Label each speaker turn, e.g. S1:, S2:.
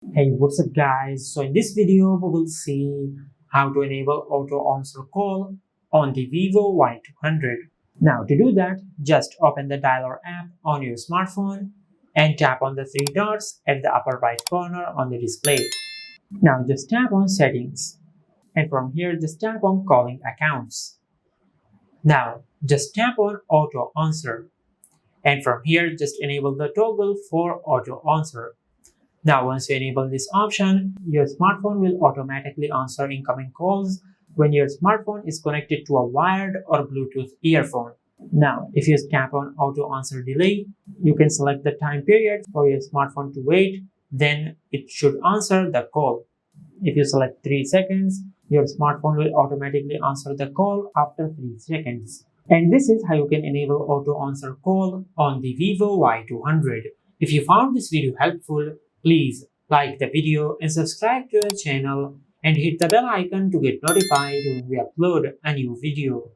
S1: Hey, what's up guys? So in this video we will see how to enable auto answer call on the Vivo Y200. Now to do that, just open the dialer app on your smartphone and tap on the three dots at the upper right corner on the display. Now just tap on settings and from here just tap on calling accounts. Now just tap on auto answer and from here just enable the toggle for auto answer. Now, once you enable this option, your smartphone will automatically answer incoming calls when your smartphone is connected to a wired or Bluetooth earphone. Now, if you tap on Auto Answer Delay, you can select the time period for your smartphone to wait, then it should answer the call. If you select 3 seconds, your smartphone will automatically answer the call after 3 seconds. And this is how you can enable auto answer call on the Vivo Y200. If you found this video helpful, please like the video and subscribe to our channel and hit the bell icon to get notified when we upload a new video.